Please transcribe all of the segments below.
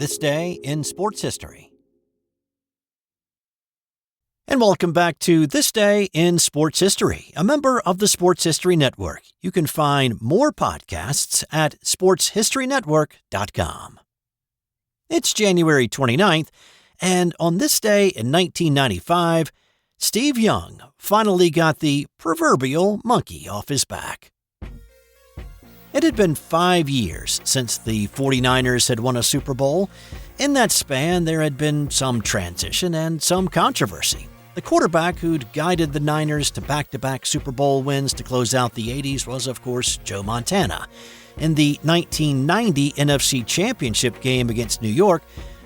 This Day in Sports History. And welcome back to This Day in Sports History, a member of the Sports History Network. You can find more podcasts at sportshistorynetwork.com. It's January 29th, and on this day in 1995, Steve Young finally got the proverbial monkey off his back. It had been 5 years since the 49ers had won a Super Bowl. In that span, there had been some transition and some controversy. The quarterback who'd guided the Niners to back-to-back Super Bowl wins to close out the 80s was, of course, Joe Montana. In the 1990 NFC Championship game against New York,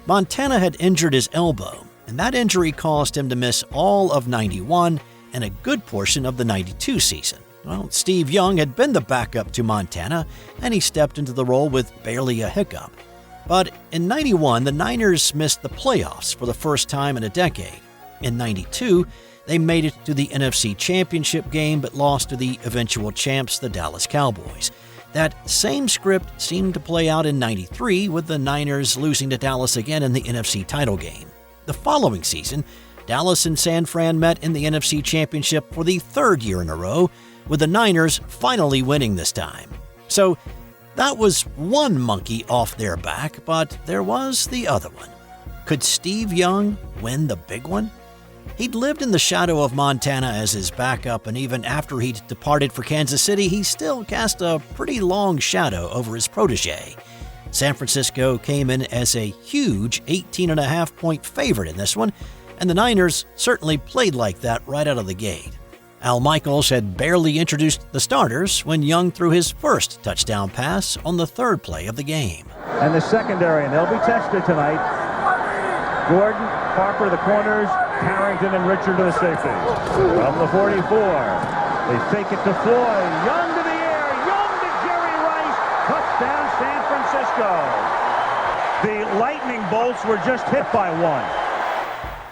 Montana had injured his elbow, and that injury caused him to miss all of 91 and a good portion of the 92 season. Well, Steve Young had been the backup to Montana, and he stepped into the role with barely a hiccup. But in 91, the Niners missed the playoffs for the first time in a decade. In 92, they made it to the NFC Championship game but lost to the eventual champs, the Dallas Cowboys. That same script seemed to play out in 93, with the Niners losing to Dallas again in the NFC title game. The following season, Dallas and San Fran met in the NFC Championship for the third year in a row, with the Niners finally winning this time. So that was one monkey off their back, but there was the other one. Could Steve Young win the big one? He'd lived in the shadow of Montana as his backup, and even after he'd departed for Kansas City, he still cast a pretty long shadow over his protege. San Francisco came in as a huge 18.5-point favorite in this one, and the Niners certainly played like that right out of the gate. Al Michaels had barely introduced the starters when Young threw his first touchdown pass on the third play of the game. And the secondary, and they'll be tested tonight. Gordon, Harper, the corners, Harrington and Richard to the safety. From the 44, they fake it to Floyd. Young to the air, Young to Jerry Rice. Touchdown, San Francisco. The lightning bolts were just hit by one.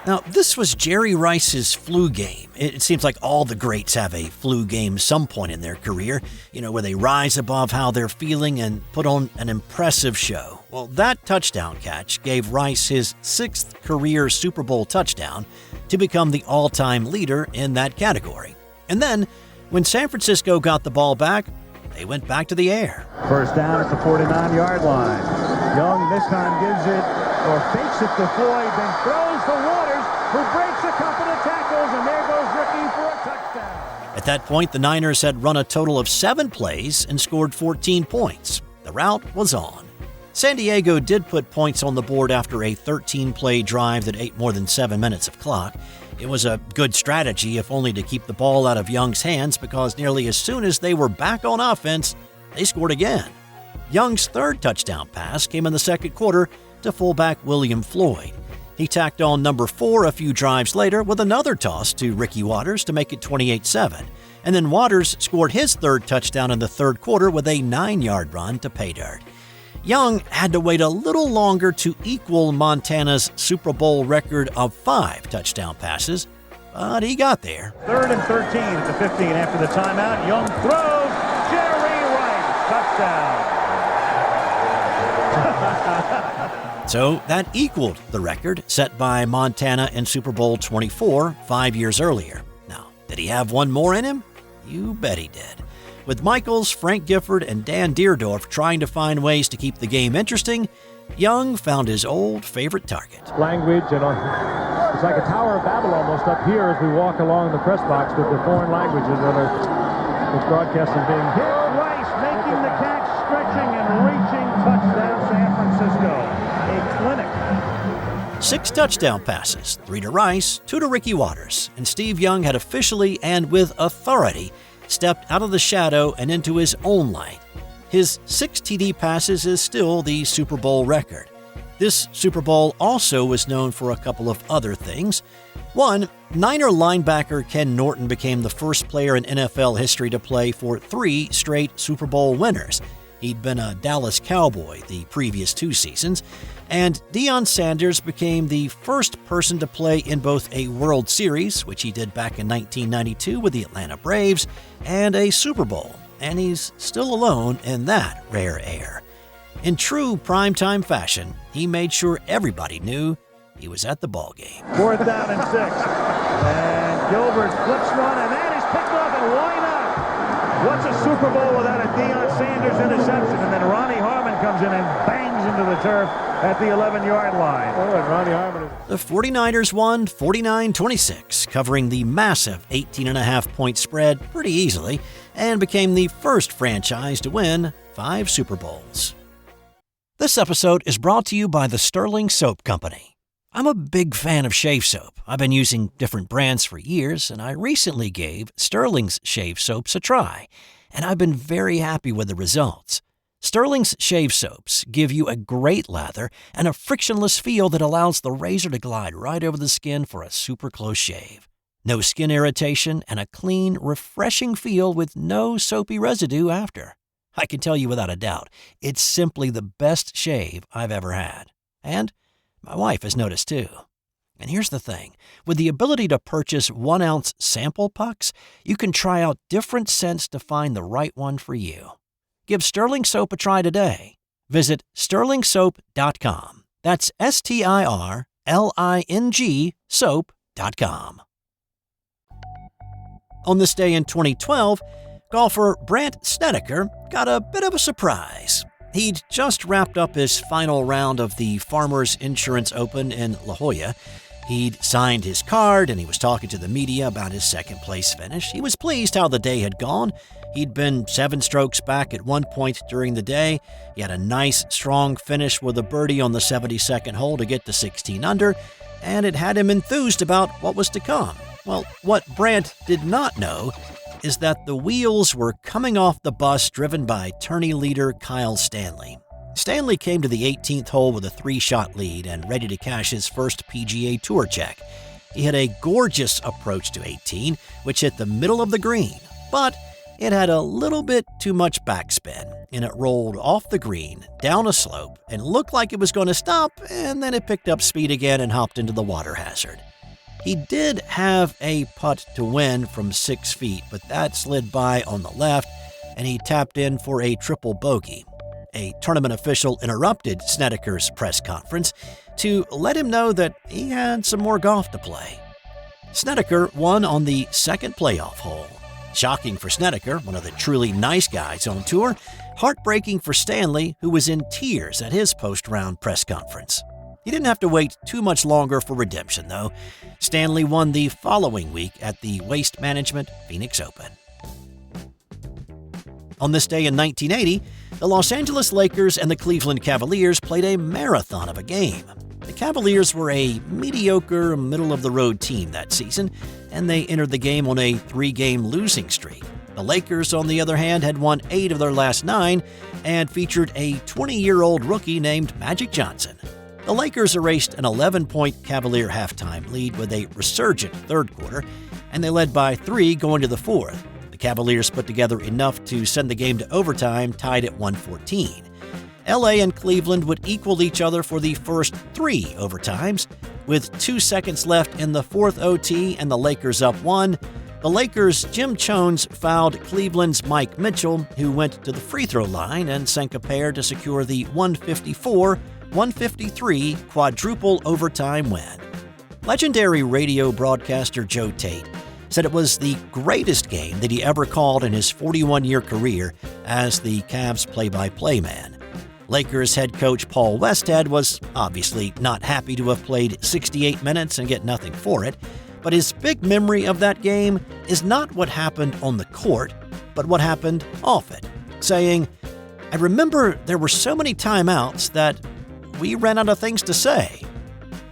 Now, this was Jerry Rice's flu game. It seems like all the greats have a flu game some point in their career, where they rise above how they're feeling and put on an impressive show. Well, that touchdown catch gave Rice his 6th career Super Bowl touchdown to become the all-time leader in that category. And then, when San Francisco got the ball back, they went back to the air. First down at the 49-yard line. Young this time gives it, or fakes it to Floyd, then throws to Waters, who breaks a couple of tackles, and there goes Ricky for a touchdown. At that point, the Niners had run a total of 7 plays and scored 14 points. The rout was on. San Diego did put points on the board after a 13-play drive that ate more than 7 minutes of clock. It was a good strategy, if only to keep the ball out of Young's hands, because nearly as soon as they were back on offense, they scored again. Young's third touchdown pass came in the second quarter to fullback William Floyd. He tacked on number 4 a few drives later with another toss to Ricky Waters to make it 28-7. And then Waters scored his third touchdown in the third quarter with a 9-yard run to pay dirt. Young had to wait a little longer to equal Montana's Super Bowl record of 5 touchdown passes, but he got there. 3rd and 13 at the 15 after the timeout. Young throws. Jerry Rice. Touchdown. So that equaled the record set by Montana in Super Bowl XXIV 5 years earlier. Now, did he have one more in him? You bet he did. With Michaels, Frank Gifford, and Dan Deerdorf trying to find ways to keep the game interesting, Young found his old favorite target. Language, and it's like a Tower of Babel almost up here as we walk along the press box with the foreign languages that are broadcasting being hit. Rice making the catch, stretching and reaching. Touchdown, San Francisco. A clinic. 6 touchdown passes, 3 to Rice, 2 to Ricky Waters, and Steve Young had officially and with authority stepped out of the shadow and into his own light. His 6 TD passes is still the Super Bowl record. This Super Bowl also was known for a couple of other things. One, Niner linebacker Ken Norton became the first player in NFL history to play for 3 straight Super Bowl winners. He'd been a Dallas Cowboy the previous 2 seasons, and Deion Sanders became the first person to play in both a World Series, which he did back in 1992 with the Atlanta Braves, and a Super Bowl, and he's still alone in that rare air. In true primetime fashion, he made sure everybody knew he was at the ballgame. 4th down and 6. And Gilbert flips one, and that is picked off, and why not? What's a Super Bowl without a Deion Sanders interception? And then Ronnie Harmon comes in and bangs into the turf at the 11-yard line. Oh, and Ronnie Harmon. The 49ers won 49-26, covering the massive 18.5-point spread pretty easily, and became the first franchise to win 5 Super Bowls. This episode is brought to you by the Sterling Soap Company. I'm a big fan of shave soap. I've been using different brands for years, and I recently gave Sterling's shave soaps a try, and I've been very happy with the results. Sterling's shave soaps give you a great lather and a frictionless feel that allows the razor to glide right over the skin for a super close shave. No skin irritation and a clean, refreshing feel with no soapy residue after. I can tell you without a doubt, it's simply the best shave I've ever had. And my wife has noticed too. And here's the thing. With the ability to purchase 1-ounce sample pucks, you can try out different scents to find the right one for you. Give Sterling Soap a try today. Visit sterlingsoap.com. That's STIRLING soap.com. On this day in 2012, golfer Brandt Snedeker got a bit of a surprise. He'd just wrapped up his final round of the Farmers Insurance Open in La Jolla. He'd signed his card and he was talking to the media about his second-place finish. He was pleased how the day had gone. He'd been 7 strokes back at one point during the day. He had a nice, strong finish with a birdie on the 72nd hole to get to 16 under, and it had him enthused about what was to come. Well, what Brandt did not know is that the wheels were coming off the bus driven by tourney leader Kyle Stanley. Stanley came to the 18th hole with a 3-shot lead and ready to cash his first PGA Tour check. He had a gorgeous approach to 18, which hit the middle of the green, but it had a little bit too much backspin, and it rolled off the green, down a slope, and looked like it was going to stop, and then it picked up speed again and hopped into the water hazard. He did have a putt to win from 6 feet, but that slid by on the left, and he tapped in for a triple bogey. A tournament official interrupted Snedeker's press conference to let him know that he had some more golf to play. Snedeker won on the second playoff hole. Shocking for Snedeker, one of the truly nice guys on tour. Heartbreaking for Stanley, who was in tears at his post-round press conference. He didn't have to wait too much longer for redemption, though. Stanley won the following week at the Waste Management Phoenix Open. On this day in 1980, the Los Angeles Lakers and the Cleveland Cavaliers played a marathon of a game. The Cavaliers were a mediocre, middle-of-the-road team that season, and they entered the game on a 3-game losing streak. The Lakers, on the other hand, had won 8 of their last 9 and featured a 20-year-old rookie named Magic Johnson. The Lakers erased an 11-point Cavalier halftime lead with a resurgent third quarter, and they led by 3 going to the fourth. The Cavaliers put together enough to send the game to overtime, tied at 114. LA and Cleveland would equal each other for the first 3 overtimes. With 2 seconds left in the fourth OT and the Lakers up 1, the Lakers' Jim Chones fouled Cleveland's Mike Mitchell, who went to the free throw line and sank a pair to secure the 154-153 quadruple overtime win. Legendary radio broadcaster Joe Tate said it was the greatest game that he ever called in his 41-year career as the Cavs play-by-play man. Lakers head coach Paul Westhead was obviously not happy to have played 68 minutes and get nothing for it, but his big memory of that game is not what happened on the court, but what happened off it, saying, "I remember there were so many timeouts that we ran out of things to say."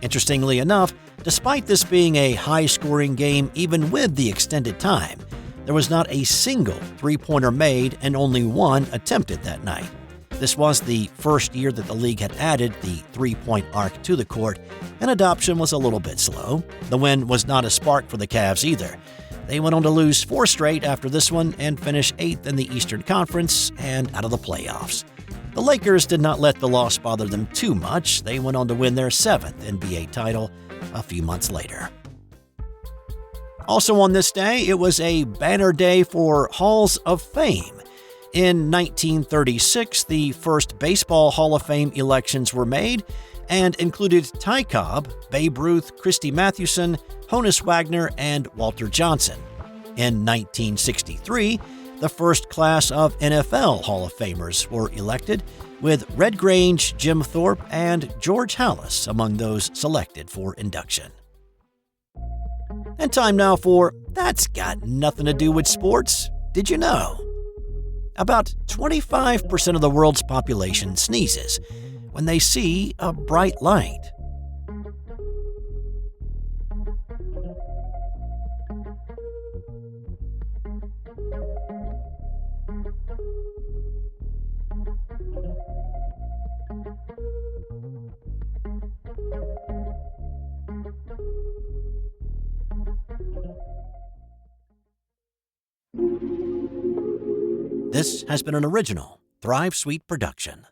Interestingly enough, despite this being a high-scoring game even with the extended time, there was not a single three-pointer made and only 1 attempted that night. This was the first year that the league had added the three-point arc to the court, and adoption was a little bit slow. The win was not a spark for the Cavs either. They went on to lose 4 straight after this one and finish 8th in the Eastern Conference and out of the playoffs. The Lakers did not let the loss bother them too much. They went on to win their 7th NBA title a few months later. Also on this day, it was a banner day for Halls of Fame. In 1936, the first Baseball Hall of Fame elections were made and included Ty Cobb, Babe Ruth, Christy Mathewson, Honus Wagner, and Walter Johnson. In 1963, the first class of NFL Hall of Famers were elected, with Red Grange, Jim Thorpe, and George Halas among those selected for induction. And time now for That's Got Nothing to Do with Sports. Did you know? About 25% of the world's population sneezes when they see a bright light. This has been an original Thrive Suite production.